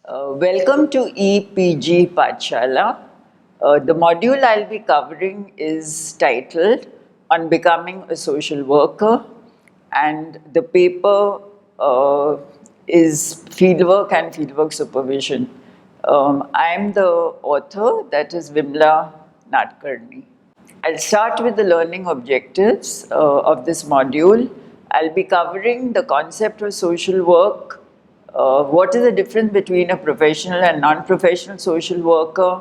Welcome to EPG Pathshala. The module I'll be covering is titled On Becoming a Social Worker, and the paper is Fieldwork and Fieldwork Supervision. I'm the author, that is Vimla Nadkarni. I'll start with the learning objectives of this module. I'll be covering the concept of social work, what is the difference between a professional and non-professional social worker,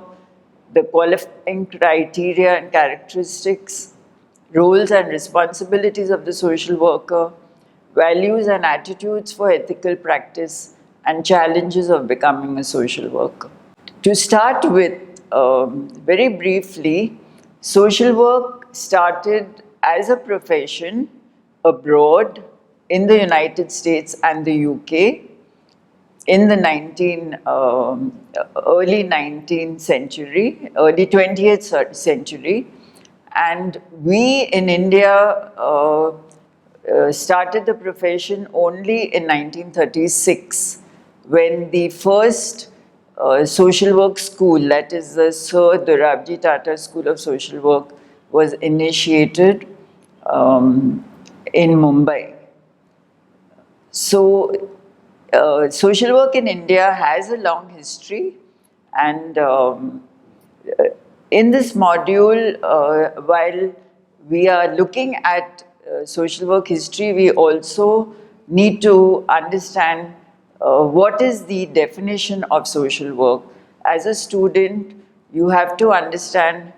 the qualifying criteria and characteristics, roles and responsibilities of the social worker, values and attitudes for ethical practice, and challenges of becoming a social worker. To start with, very briefly, social work started as a profession abroad in the United States and the UK in the early 19th century, early 20th century. And we in India started the profession only in 1936, when the first social work school, that is the Sir Dorabji Tata School of Social Work, was initiated in Mumbai. So, social work in India has a long history, and in this module, while we are looking at social work history, we also need to understand what is the definition of social work. As a student, you have to understand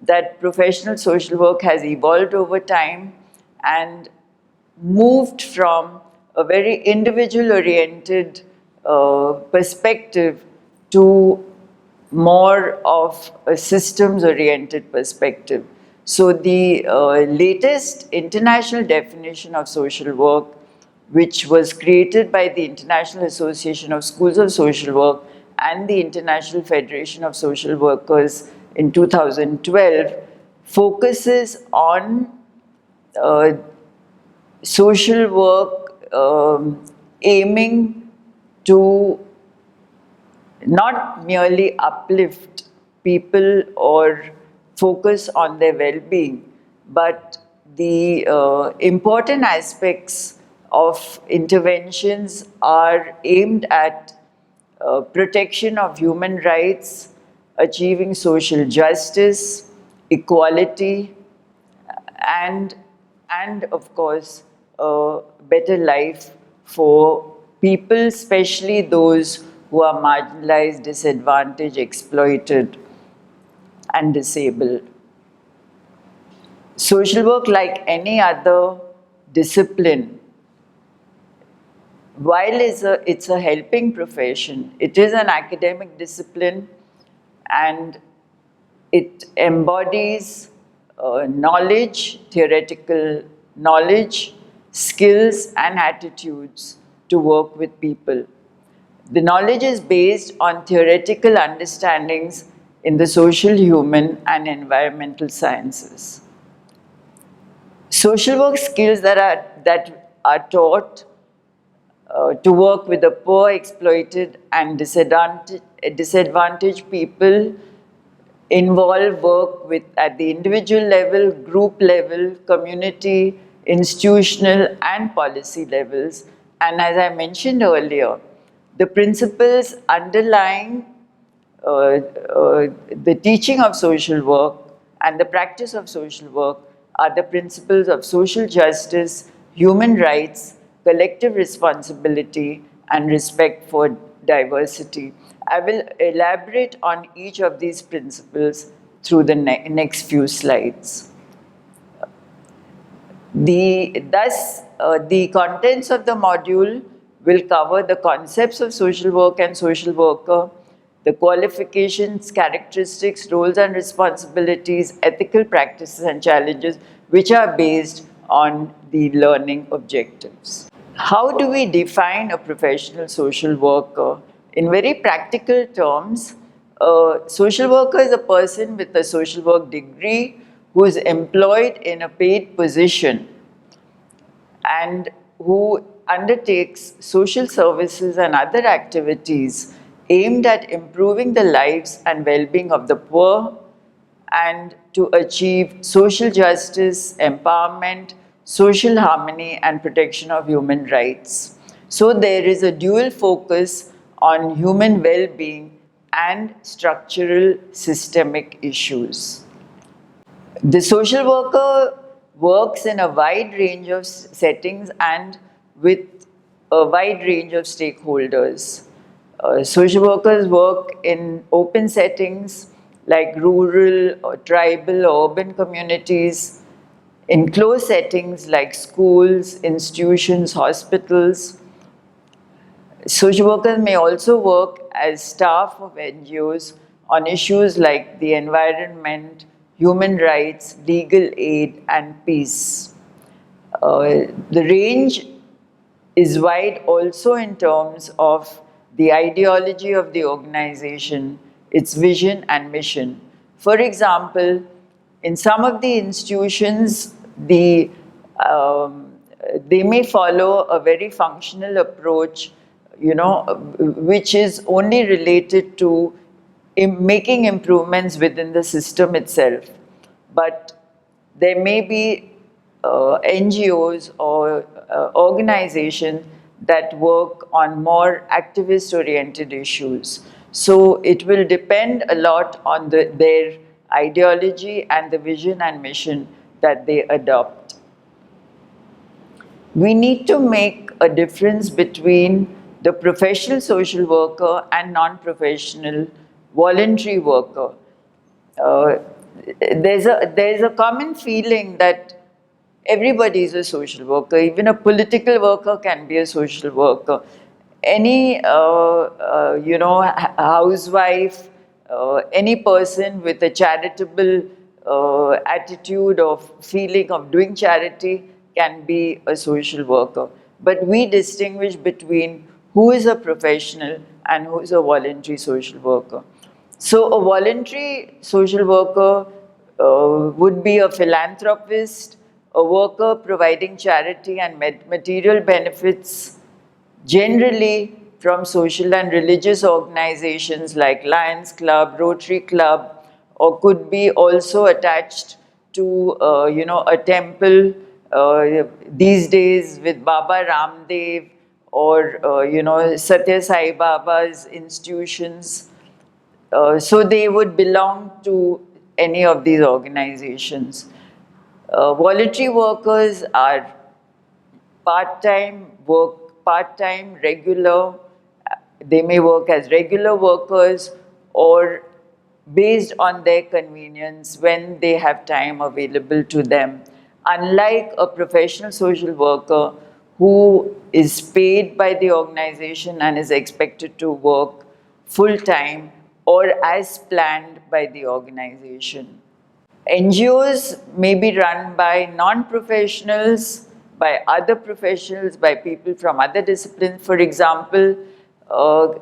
that professional social work has evolved over time and moved from a very individual-oriented perspective to more of a systems-oriented perspective. So the latest international definition of social work, which was created by the International Association of Schools of Social Work and the International Federation of Social Workers in 2012, focuses on social work aiming to not merely uplift people or focus on their well-being, but the important aspects of interventions are aimed at protection of human rights, achieving social justice, equality, and of course, a better life for people, especially those who are marginalized, disadvantaged, exploited, and disabled. Social work, like any other discipline, while it's a helping profession, it is an academic discipline, and it embodies knowledge, theoretical knowledge, skills, and attitudes to work with people. The knowledge is based on theoretical understandings in the social, human, and environmental sciences. Social work skills that are taught to work with the poor, exploited, and disadvantaged people involve work with at the individual level, group level, community, institutional, and policy levels. And as I mentioned earlier, the principles underlying the teaching of social work and the practice of social work are the principles of social justice, human rights, collective responsibility, and respect for diversity. I will elaborate on each of these principles through the next few slides. Thus, the contents of the module will cover the concepts of social work and social worker, the qualifications, characteristics, roles and responsibilities, ethical practices and challenges, which are based on the learning objectives. How do we define a professional social worker? In very practical terms, a social worker is a person with a social work degree who is employed in a paid position and who undertakes social services and other activities aimed at improving the lives and well-being of the poor and to achieve social justice, empowerment, social harmony, and protection of human rights. So there is a dual focus on human well-being and structural systemic issues. The social worker works in a wide range of settings and with a wide range of stakeholders. Social workers work in open settings like rural or tribal or urban communities, in closed settings like schools, institutions, hospitals. Social workers may also work as staff of NGOs on issues like the environment, human rights, legal aid, and peace. The range is wide also in terms of the ideology of the organization, its vision and mission. For example, in some of the institutions, they may follow a very functional approach, which is only related to making improvements within the system itself. But there may be NGOs or organizations that work on more activist-oriented issues. So it will depend a lot on their ideology and the vision and mission that they adopt. We need to make a difference between the professional social worker and non-professional voluntary worker. There's a common feeling that everybody is a social worker. Even a political worker can be a social worker. Any housewife, any person with a charitable attitude of feeling of doing charity can be a social worker. But we distinguish between who is a professional and who is a voluntary social worker. So a voluntary social worker would be a philanthropist, a worker providing charity and material benefits, generally from social and religious organizations like Lions Club, Rotary Club, or could be also attached to a temple these days with Baba Ramdev or Satya Sai Baba's institutions. So they would belong to any of these organizations. Voluntary workers are part-time, regular. They may work as regular workers or based on their convenience when they have time available to them. Unlike a professional social worker who is paid by the organization and is expected to work full-time or as planned by the organization. NGOs may be run by non-professionals, by other professionals, by people from other disciplines. For example, a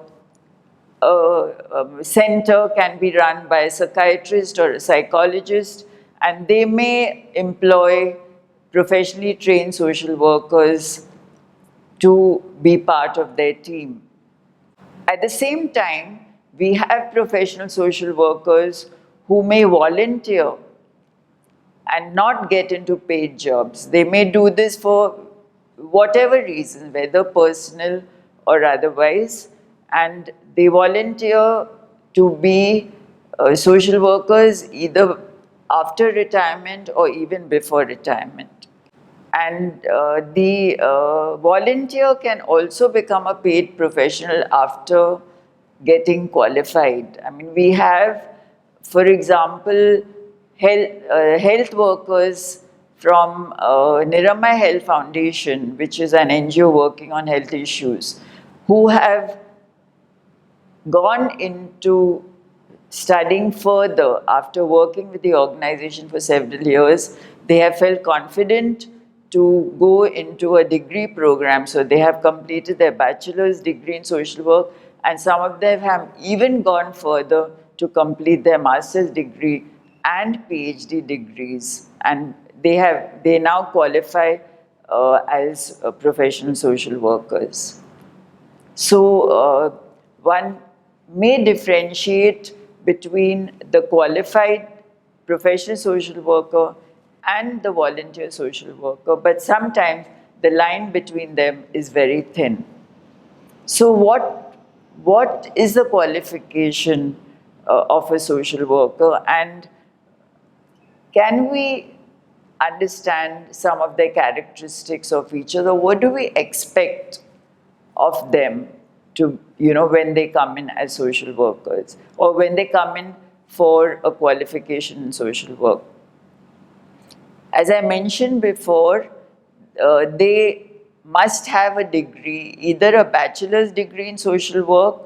center can be run by a psychiatrist or a psychologist, and they may employ professionally trained social workers to be part of their team. At the same time, we have professional social workers who may volunteer and not get into paid jobs. They may do this for whatever reason, whether personal or otherwise, and they volunteer to be social workers either after retirement or even before retirement. And the volunteer can also become a paid professional after getting qualified. I mean, we have, for example, health workers from Niramay Health Foundation, which is an NGO working on health issues, who have gone into studying further after working with the organization for several years. They have felt confident to go into a degree program. So they have completed their bachelor's degree in social work, and some of them have even gone further to complete their master's degree and PhD degrees. And they now qualify as professional social workers. So one may differentiate between the qualified professional social worker and the volunteer social worker, but sometimes the line between them is very thin. So what is the qualification of a social worker, and can we understand some of the characteristics of each other? What do we expect of them to, when they come in as social workers or when they come in for a qualification in social work? As I mentioned before, they must have a degree, either a bachelor's degree in social work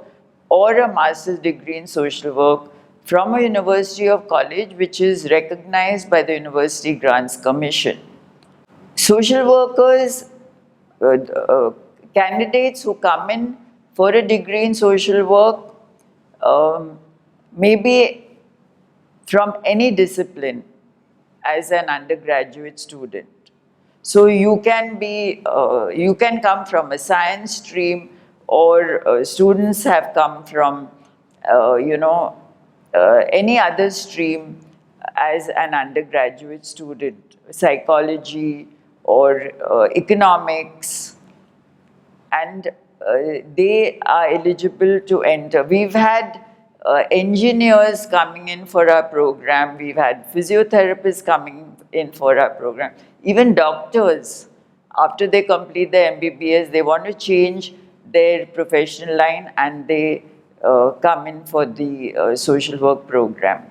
or a master's degree in social work from a university or college which is recognized by the University Grants Commission. Social workers, candidates who come in for a degree in social work, may be from any discipline as an undergraduate student. So you can come from a science stream, or students have come from, any other stream as an undergraduate student, psychology or economics, and they are eligible to enter. We've had engineers coming in for our program, we've had physiotherapists coming in for our program, even doctors, after they complete their MBBS, they want to change their professional line and they come in for the social work program.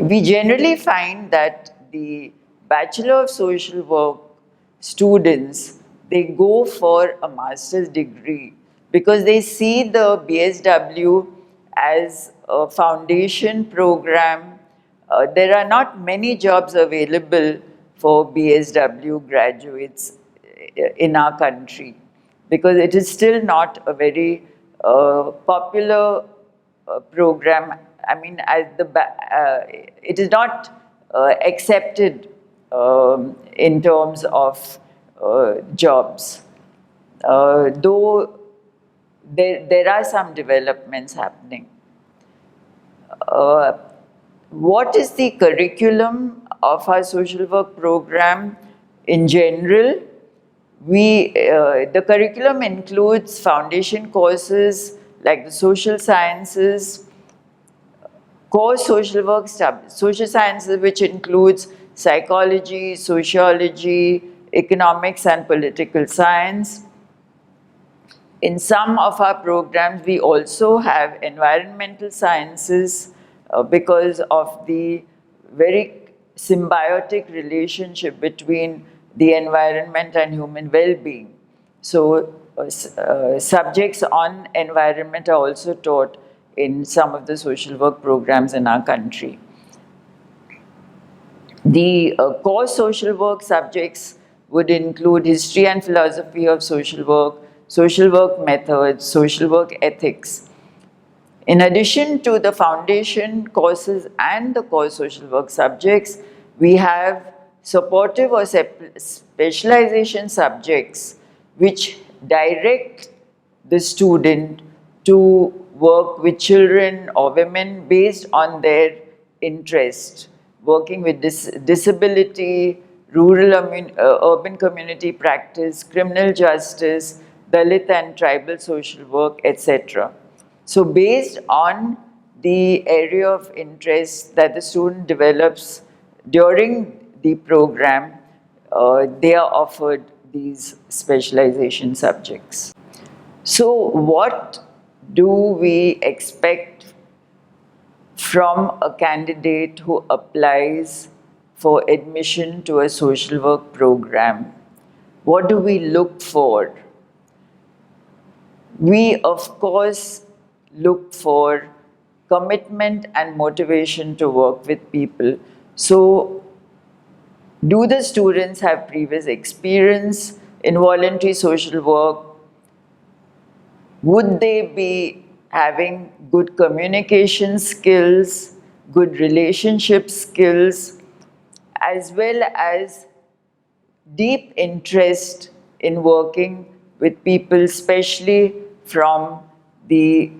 We generally find that the Bachelor of Social Work students, they go for a master's degree because they see the BSW as a foundation program. There are not many jobs available for BSW graduates in our country because it is still not a very popular program. I mean, it is not accepted in terms of jobs, though there are some developments happening. What is the curriculum of our social work program in general? The curriculum includes foundation courses like the social sciences, core social work social sciences, which includes psychology, sociology, economics and political science. In some of our programs, we also have environmental sciences because of the very symbiotic relationship between the environment and human well-being. So subjects on environment are also taught in some of the social work programs in our country. The core social work subjects would include history and philosophy of social work methods, social work ethics. In addition to the foundation courses and the core social work subjects, we have supportive or specialization subjects which direct the student to work with children or women based on their interest, working with disability, rural, urban community practice, criminal justice, Dalit and tribal social work, etc. So based on the area of interest that the student develops during the program, they are offered these specialization subjects. So what do we expect from a candidate who applies for admission to a social work program? What do we look for? We, of course, look for commitment and motivation to work with people. So, do the students have previous experience in voluntary social work? Would they be having good communication skills, good relationship skills, as well as deep interest in working with people, especially from the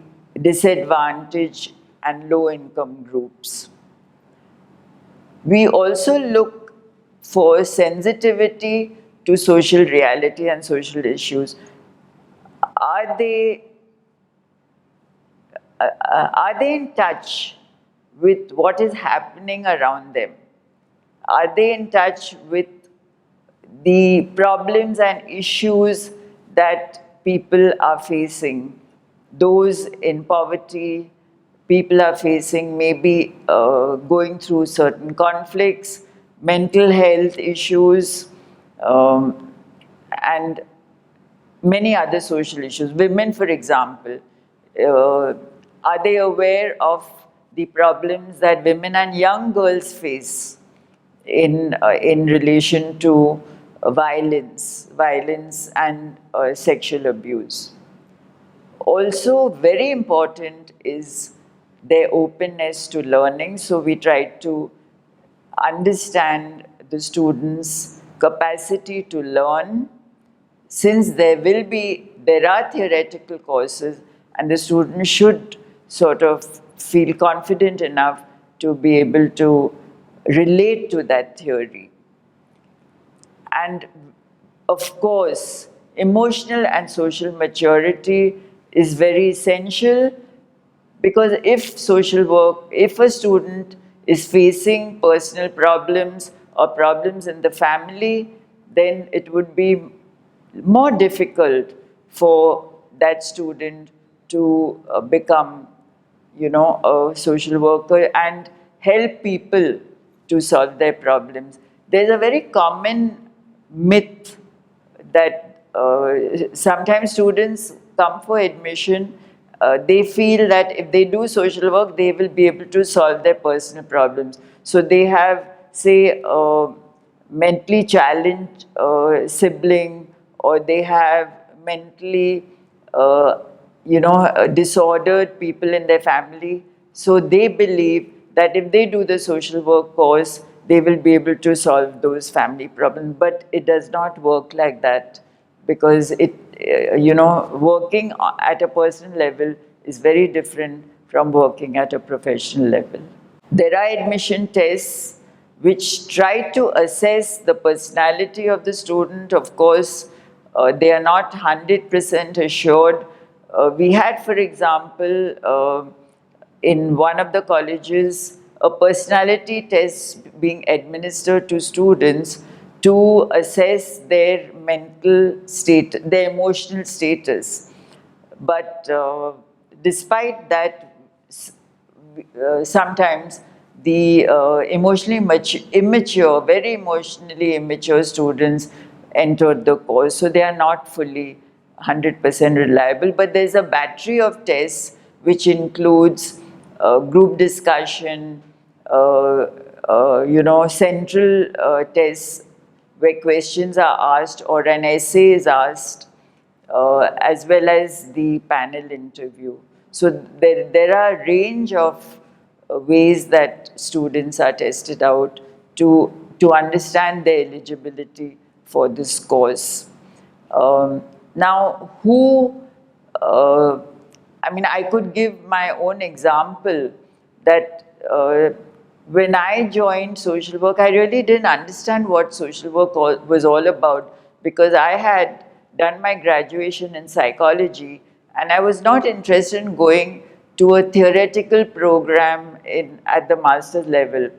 disadvantaged and low income groups. We also look for sensitivity to social reality and social issues. Are they, are they in touch with what is happening around them? Are they in touch with the problems and issues that people are facing? Those in poverty, people are facing maybe going through certain conflicts, mental health issues, and many other social issues. Women, for example, are they aware of the problems that women and young girls face in relation to violence and sexual abuse? Also, very important is their openness to learning. So we try to understand the students' capacity to learn, since there are theoretical courses, and the student should sort of feel confident enough to be able to relate to that theory. And of course, emotional and social maturity is very essential, because if a student is facing personal problems or problems in the family, then it would be more difficult for that student to become, a social worker and help people to solve their problems. There's a very common myth that sometimes students come for admission, they feel that if they do social work, they will be able to solve their personal problems. So they have, say, mentally challenged sibling, or they have mentally, disordered people in their family. So they believe that if they do the social work course, they will be able to solve those family problems. But it does not work like that, because working at a personal level is very different from working at a professional level. There are admission tests which try to assess the personality of the student. Of course, they are not 100% assured. We had, for example, in one of the colleges, a personality test being administered to students to assess their mental state, their emotional status. But despite that, sometimes the very emotionally immature students entered the course, so they are not fully 100% reliable. But there's a battery of tests which includes group discussion, central tests where questions are asked or an essay is asked, as well as the panel interview. So there are a range of ways that students are tested out to understand their eligibility for this course. Now, I could give my own example that when I joined social work, I really didn't understand what social work was all about, because I had done my graduation in psychology and I was not interested in going to a theoretical program at the master's level.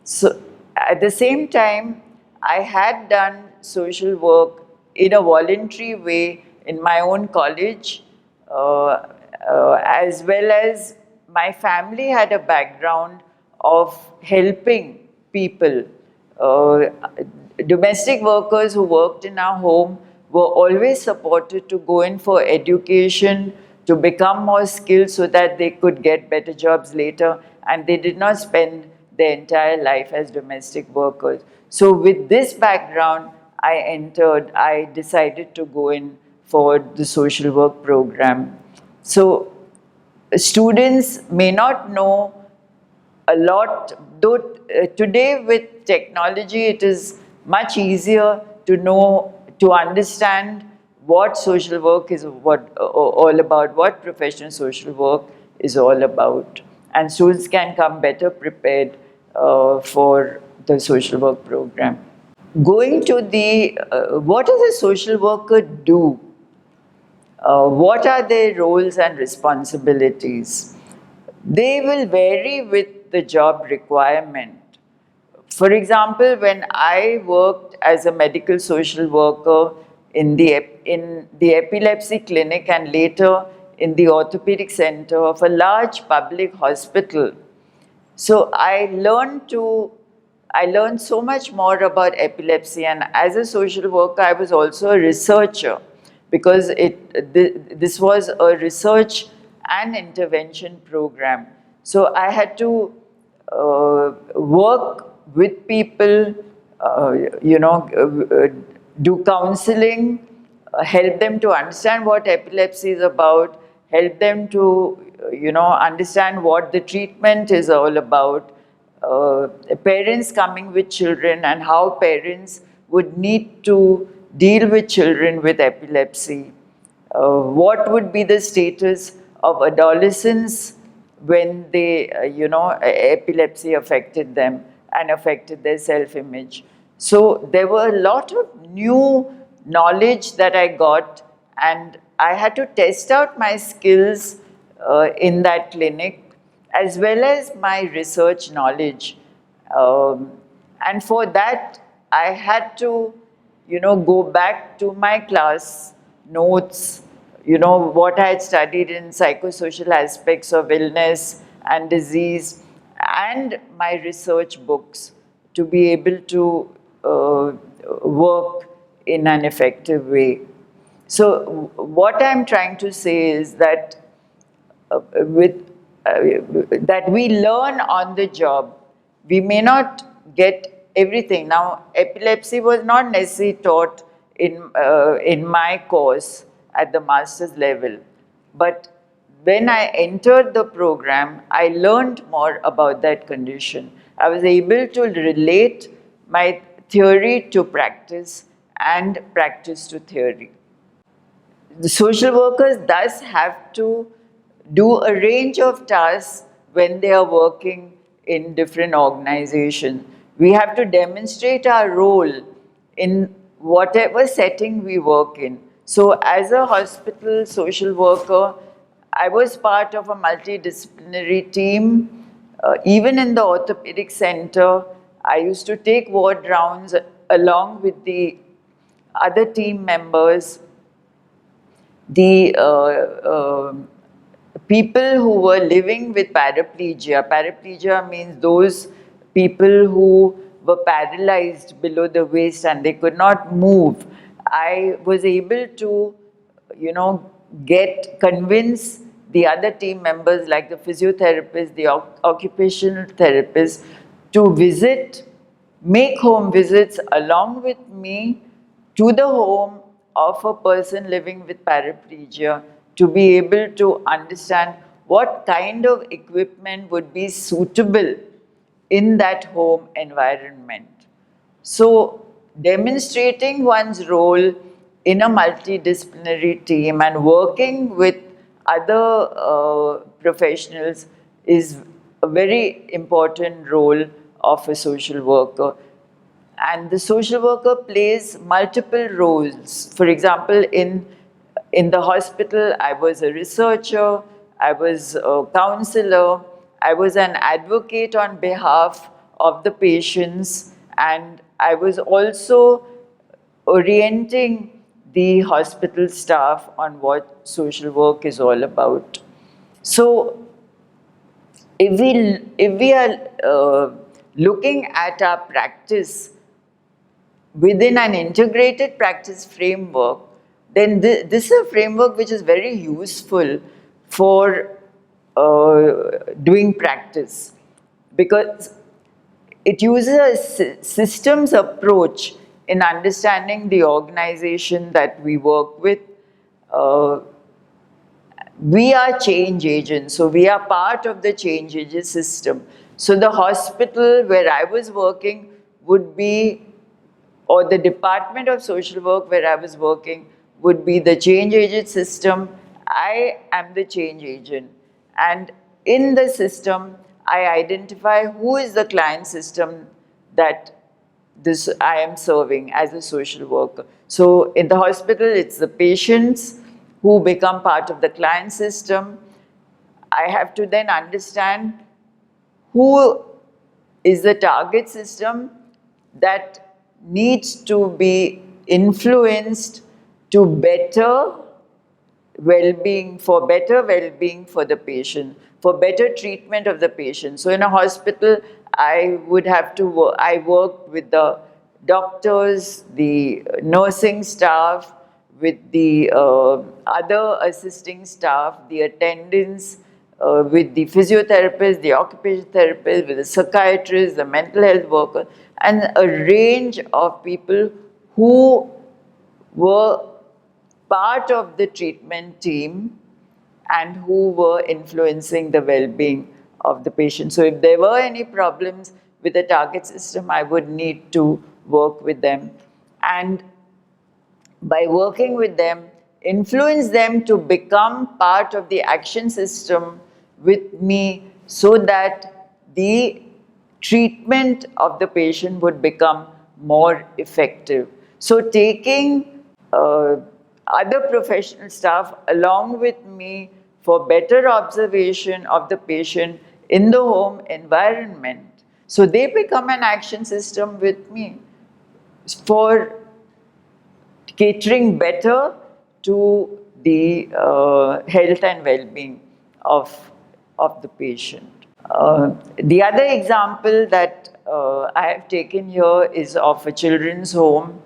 So at the same time, I had done social work in a voluntary way in my own college, as well as my family had a background of helping people. Domestic workers who worked in our home were always supported to go in for education, to become more skilled so that they could get better jobs later, and they did not spend their entire life as domestic workers. So with this background, I decided to go in for the social work program. So students may not know a lot, though today with technology it is much easier to understand what social work is all about, what professional social work is all about. And students can come better prepared for the social work program. Going to the, what does a social worker do? What are their roles and responsibilities? They will vary with the job requirement. For example, when I worked as a medical social worker in the epilepsy clinic and later in the orthopedic center of a large public hospital, so I learned so much more about epilepsy, and as a social worker, I was also a researcher because this was a research and intervention program. So I had to work with people, do counseling, help them to understand what epilepsy is about, help them to, understand what the treatment is all about, parents coming with children and how parents would need to deal with children with epilepsy. What would be the status of adolescents when they, epilepsy affected them and affected their self-image. So there were a lot of new knowledge that I got, and I had to test out my skills in that clinic as well as my research knowledge. And for that, I had to, go back to my class notes, what I had studied in psychosocial aspects of illness and disease, and my research books to be able to work in an effective way. So what I'm trying to say is that that we learn on the job. We may not get everything. Now, epilepsy was not necessarily taught in my course at the master's level, but when I entered the program, I learned more about that condition. I was able to relate my theory to practice and practice to theory. The social workers thus have to do a range of tasks when they are working in different organizations. We have to demonstrate our role in whatever setting we work in. So as a hospital social worker, I was part of a multidisciplinary team. Even in the orthopedic center, I used to take ward rounds along with the other team members. The people who were living with paraplegia means those people who were paralyzed below the waist and they could not move. I was able to, convince the other team members like the physiotherapist, the occupational therapist to make home visits along with me to the home of a person living with paraplegia to be able to understand what kind of equipment would be suitable in that home environment. So, demonstrating one's role in a multidisciplinary team and working with other professionals is a very important role of a social worker. And the social worker plays multiple roles. For example, in the hospital, I was a researcher, I was a counselor, I was an advocate on behalf of the patients, and I was also orienting the hospital staff on what social work is all about. So, if we are looking at our practice within an integrated practice framework, then this is a framework which is very useful for doing practice, because it uses a systems approach in understanding the organization that we work with. We are change agents, so we are part of the change agent system. So the hospital where I was working would be, or the department of social work where I was working, would be the change agent system. I am the change agent. And in the system, I identify who is the client system that I am serving as a social worker. So in the hospital, it's the patients who become part of the client system. I have to then understand who is the target system that needs to be influenced to better well-being, for better well-being for the patient, for better treatment of the patient. So in a hospital, I would have to work, I work with the doctors, the nursing staff, with the other assisting staff, the attendants, with the physiotherapist, the occupational therapist, with the psychiatrist, the mental health worker, and a range of people who were part of the treatment team and who were influencing the well-being of the patient. So if there were any problems with the target system, I would need to work with them. And by working with them, influence them to become part of the action system with me so that the treatment of the patient would become more effective. So taking other professional staff along with me for better observation of the patient in the home environment. So they become an action system with me for catering better to the health and well-being of the patient. The other example that I have taken here is of a children's home.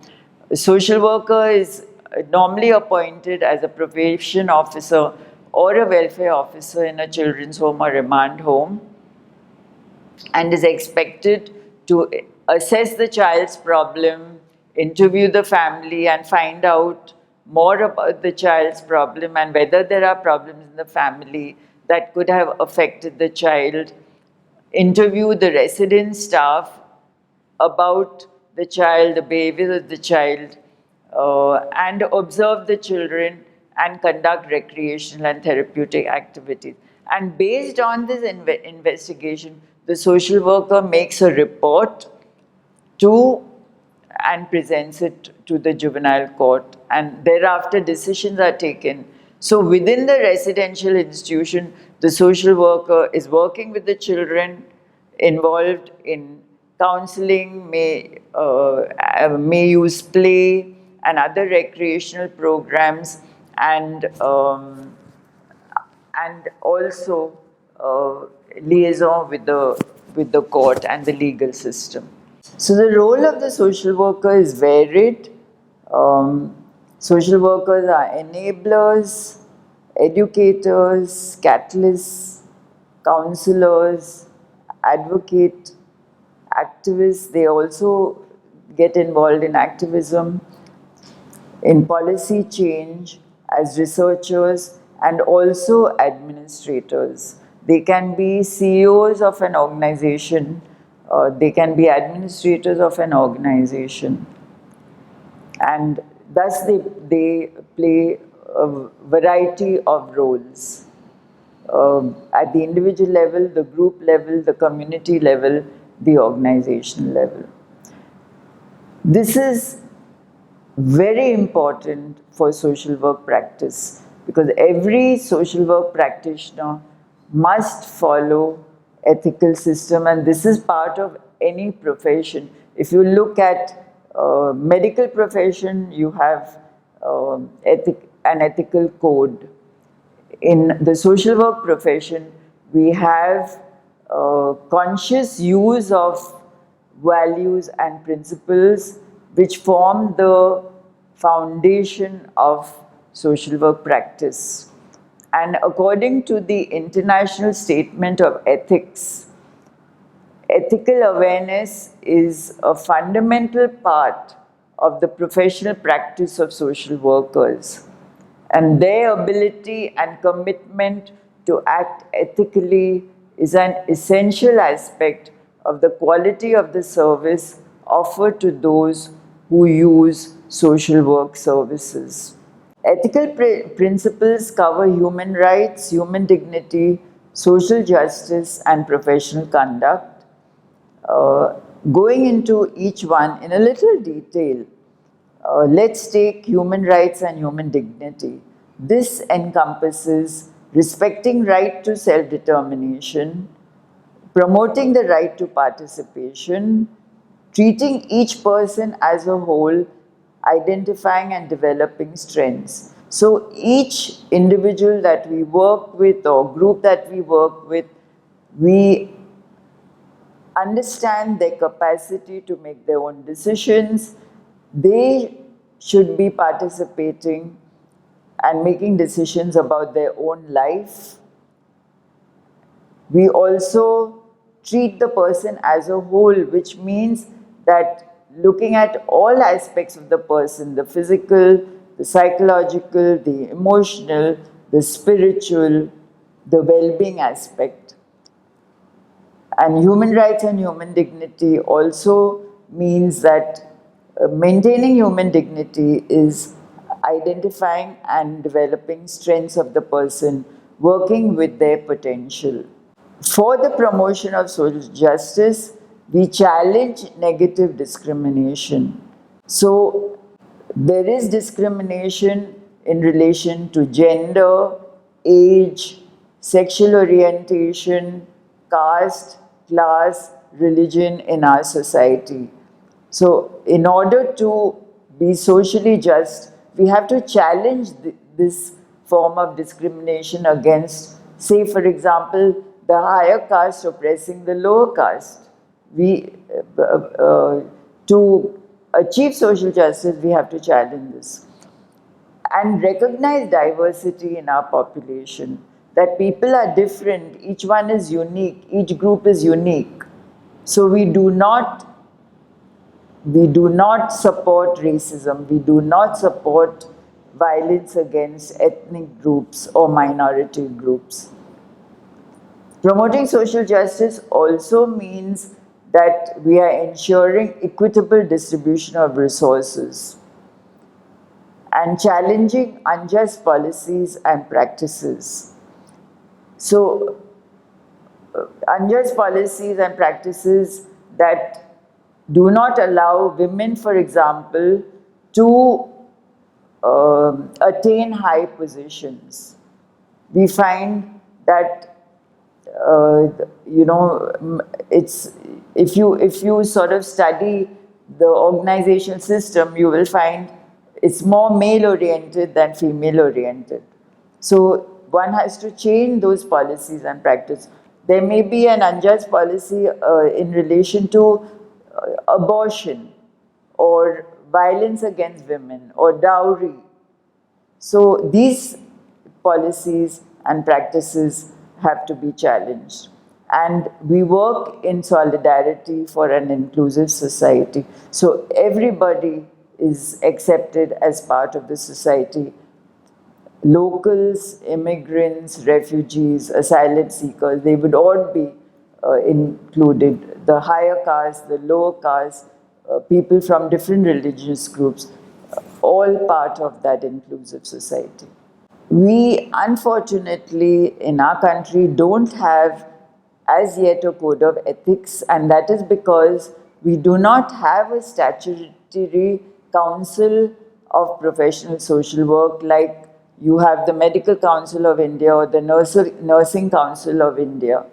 A social worker is normally appointed as a probation officer or a welfare officer in a children's home or remand home, and is expected to assess the child's problem, interview the family, and find out more about the child's problem and whether there are problems in the family that could have affected the child, interview the resident staff about the child, the behavior of the child, and observe the children and conduct recreational and therapeutic activities. And based on this investigation, the social worker makes a report to and presents it to the juvenile court, and thereafter decisions are taken. So within the residential institution, the social worker is working with the children involved in counseling, may use play and other recreational programs, and also liaison with the court and the legal system. So the role of the social worker is varied. Social workers are enablers, educators, catalysts, counselors, advocate, activists. They also get involved in activism, in policy change, as researchers, and also administrators. They can be CEOs of an organization, they can be administrators of an organization, and thus they play a variety of roles at the individual level, the group level, the community level, the organizational level. This is very important for social work practice, because every social work practitioner must follow ethical system, and this is part of any profession. If you look at medical profession, you have an ethical code. In the social work profession, we have conscious use of values and principles which form the foundation of social work practice. And according to the International Statement of Ethics, ethical awareness is a fundamental part of the professional practice of social workers, and their ability and commitment to act ethically is an essential aspect of the quality of the service offered to those who use social work services. Ethical principles cover human rights, human dignity, social justice, and professional conduct. Uh, Going into each one in a little detail, let's take human rights and human dignity. This encompasses respecting right to self-determination, promoting the right to participation, treating each person as a whole, identifying and developing strengths. So each individual that we work with or group that we work with, we understand their capacity to make their own decisions. They should be participating and making decisions about their own life. We also treat the person as a whole, which means that looking at all aspects of the person, the physical, the psychological, the emotional, the spiritual, the well-being aspect. And human rights and human dignity also means that maintaining human dignity is identifying and developing strengths of the person, working with their potential. For the promotion of social justice, we challenge negative discrimination. So, there is discrimination in relation to gender, age, sexual orientation, caste, class, religion in our society. So, in order to be socially just, we have to challenge this form of discrimination against, say, for example, the higher caste oppressing the lower caste. To achieve social justice, we have to challenge this and recognize diversity in our population, that people are different, each one is unique, each group is unique. So we do not support racism, we do not support violence against ethnic groups or minority groups. Promoting social justice also means that we are ensuring equitable distribution of resources and challenging unjust policies and practices. So, unjust policies and practices that do not allow women, for example, to attain high positions. We find that it's if you sort of study the organizational system, you will find it's more male oriented than female oriented. So one has to change those policies and practice. There may be an unjust policy in relation to abortion or violence against women or dowry. So these policies and practices have to be challenged. And we work in solidarity for an inclusive society. So everybody is accepted as part of the society. Locals, immigrants, refugees, asylum seekers, they would all be included. The higher caste, the lower caste, people from different religious groups, all part of that inclusive society. We, unfortunately, in our country, don't have as yet a code of ethics, and that is because we do not have a statutory council of professional social work like you have the Medical Council of India or the Nursing Council of India.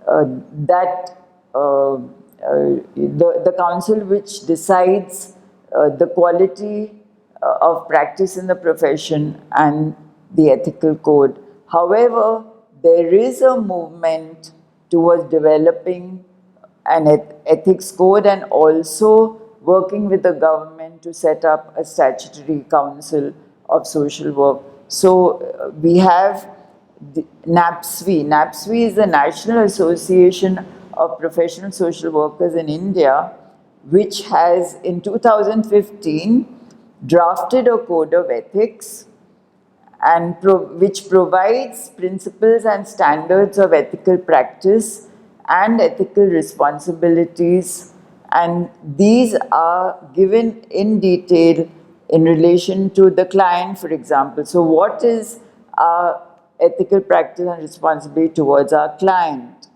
The council which decides the quality of practice in the profession and the ethical code. However, there is a movement towards developing an ethics code and also working with the government to set up a statutory council of social work. So we have the NAPSWI. NAPSWI is the National Association of Professional Social Workers in India, which has in 2015 drafted a code of ethics and which provides principles and standards of ethical practice and ethical responsibilities, and these are given in detail in relation to the client, for example. So what is our ethical practice and responsibility towards our client?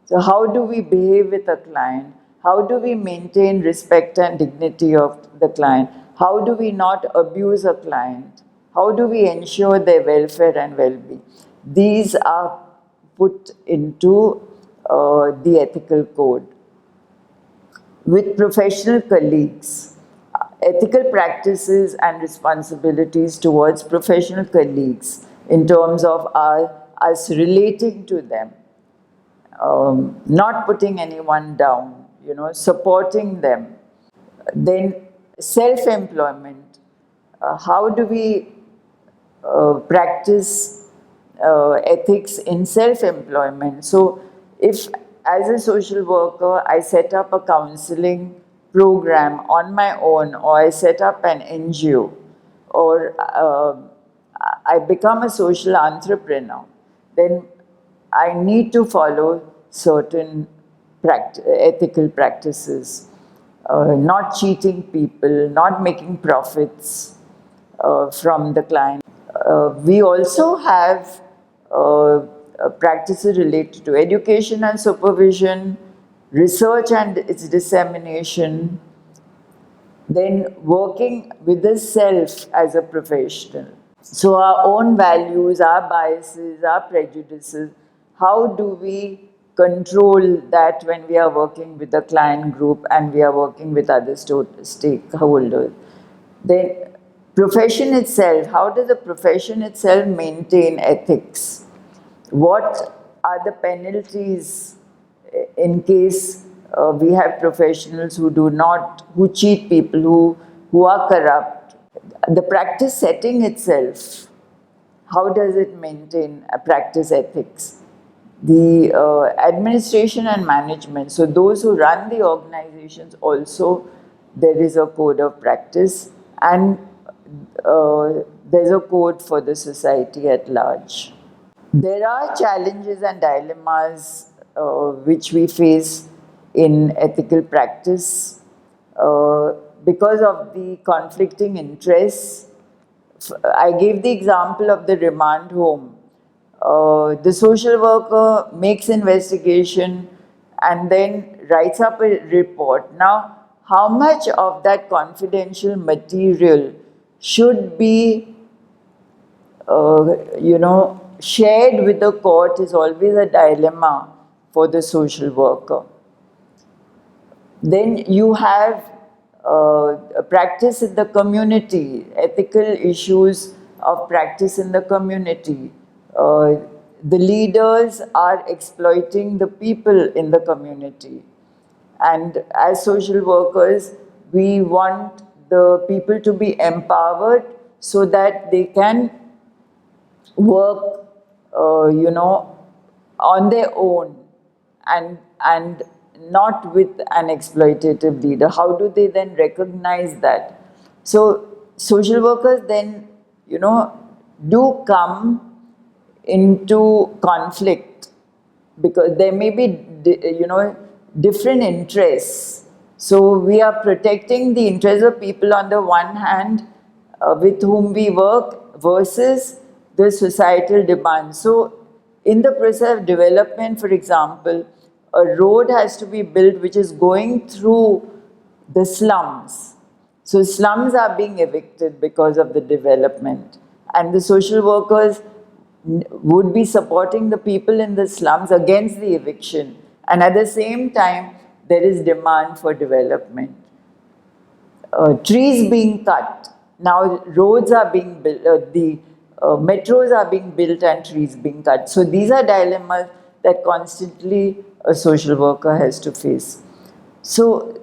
So how do we behave with a client? How do we maintain respect and dignity of the client? How do we not abuse a client? How do we ensure their welfare and well-being? These are put into the ethical code. With professional colleagues, ethical practices and responsibilities towards professional colleagues in terms of us relating to them, not putting anyone down, supporting them. Then self-employment. How do we practice ethics in self-employment? So if as a social worker I set up a counseling program on my own, or I set up an NGO, or I become a social entrepreneur, then I need to follow certain ethical practices, not cheating people, not making profits from the client. We also have practices related to education and supervision, research and its dissemination, then working with the self as a professional. So our own values, our biases, our prejudices, how do we control that when we are working with a client group and we are working with other stakeholders? Then profession itself, how does the profession itself maintain ethics? What are the penalties in case we have professionals who cheat people, who are corrupt? The practice setting itself, how does it maintain a practice ethics? The administration and management, so those who run the organizations also, there is a code of practice, and there's a code for the society at large. There are challenges and dilemmas which we face in ethical practice because of the conflicting interests. I gave the example of the remand home. The social worker makes investigation and then writes up a report. Now, how much of that confidential material should be, shared with the court is always a dilemma for the social worker. Then you have practice in the community, ethical issues of practice in the community. The leaders are exploiting the people in the community. And as social workers, we want the people to be empowered so that they can work, on their own and not with an exploitative leader. How do they then recognize that? So social workers then, do come into conflict because there may be, different interests. So we are protecting the interests of people on the one hand with whom we work versus the societal demands. So in the process of development, for example, a road has to be built which is going through the slums. So slums are being evicted because of the development. And the social workers would be supporting the people in the slums against the eviction. And at the same time, there is demand for development. Trees being cut. Now roads are being built, the metros are being built and trees being cut. So these are dilemmas that constantly a social worker has to face. So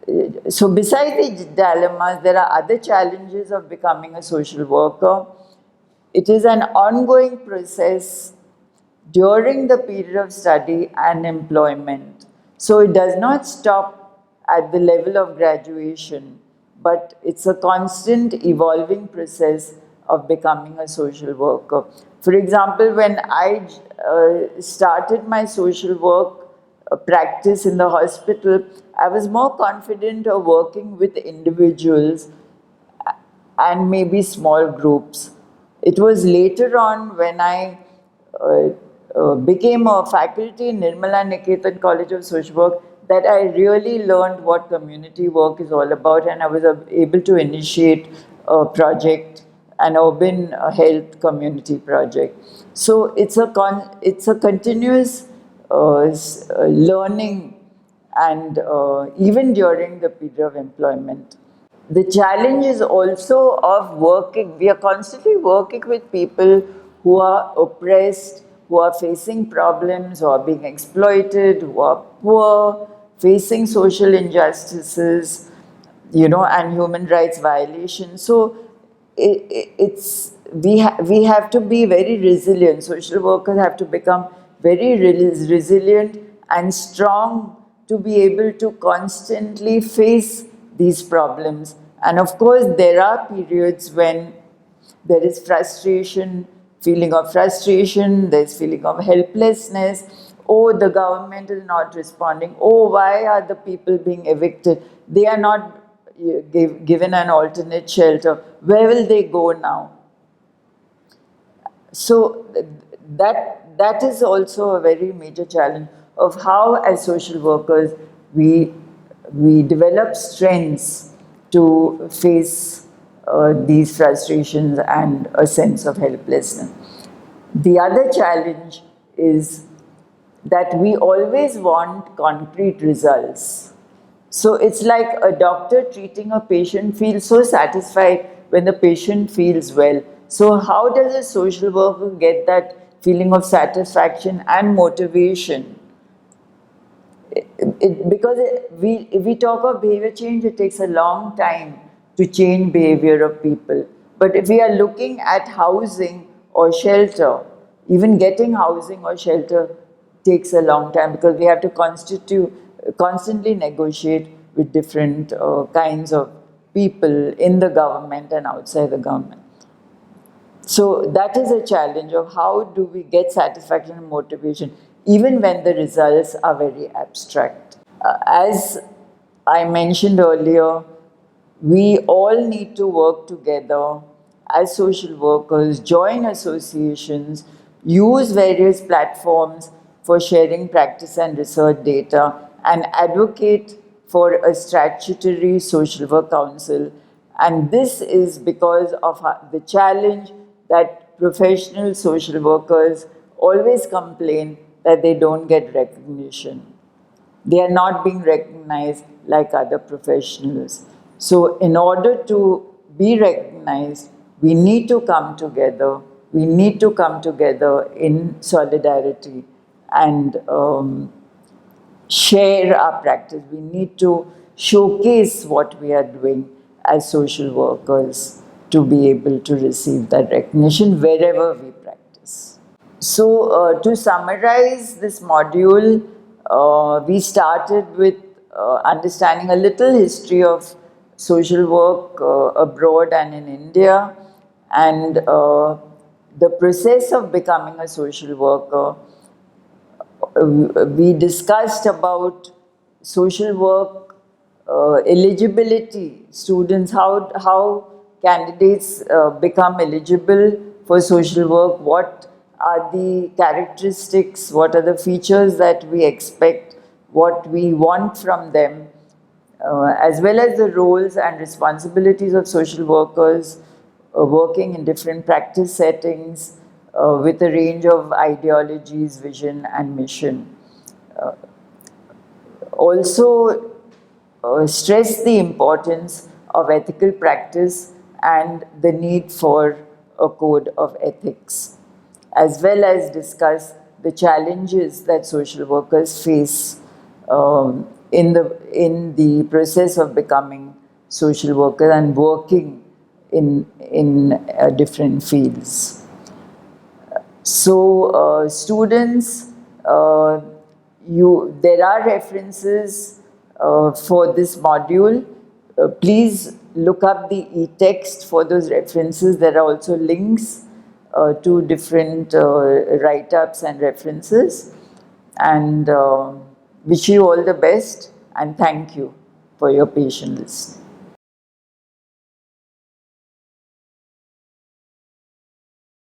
besides the dilemmas, there are other challenges of becoming a social worker. It is an ongoing process during the period of study and employment. So it does not stop at the level of graduation, but it's a constant evolving process of becoming a social worker. For example, when I started my social work practice in the hospital, I was more confident of working with individuals and maybe small groups. It was later on when I became a faculty in Nirmala Niketan College of Social Work that I really learned what community work is all about, and I was able to initiate a project, an urban health community project. So it's a continuous learning, and even during the period of employment. The challenge is also of working. We are constantly working with people who are oppressed, who are facing problems, who are being exploited, who are poor, facing social injustices, and human rights violations. So we have to be very resilient. Social workers have to become very resilient and strong to be able to constantly face these problems. And of course, there are periods when there is frustration, feeling of frustration, there's feeling of helplessness. Oh, the government is not responding. Oh, why are the people being evicted? They are not given an alternate shelter. Where will they go now? So that is also a very major challenge of how, as social workers, we develop strengths to face these frustrations and a sense of helplessness. The other challenge is that we always want concrete results. So it's like a doctor treating a patient feels so satisfied when the patient feels well. So how does a social worker get that feeling of satisfaction and motivation? If we talk of behavior change, it takes a long time to change behavior of people. But if we are looking at housing or shelter, even getting housing or shelter takes a long time, because we have to constantly negotiate with different kinds of people in the government and outside the government. So that is a challenge of how do we get satisfaction and motivation even when the results are very abstract. As I mentioned earlier, we all need to work together as social workers, join associations, use various platforms for sharing practice and research data, and advocate for a statutory social work council. And this is because of the challenge that professional social workers always complain that they don't get recognition. They are not being recognized like other professionals. So in order to be recognized, we need to come together. We need to come together in solidarity and share our practice. We need to showcase what we are doing as social workers to be able to receive that recognition wherever we practice. So to summarize this module, we started with understanding a little history of social work abroad and in India, and the process of becoming a social worker. We discussed about social work eligibility, students, how candidates become eligible for social work, what are the characteristics, what are the features that we expect, what we want from them, as well as the roles and responsibilities of social workers working in different practice settings with a range of ideologies, vision, and mission. Also, stress the importance of ethical practice and the need for a code of ethics, as well as discuss the challenges that social workers face in the process of becoming social workers and working in different fields. So students, there are references for this module. Please look up the e-text for those references. There are also links to different write-ups and references. And wish you all the best, and thank you for your patient listening.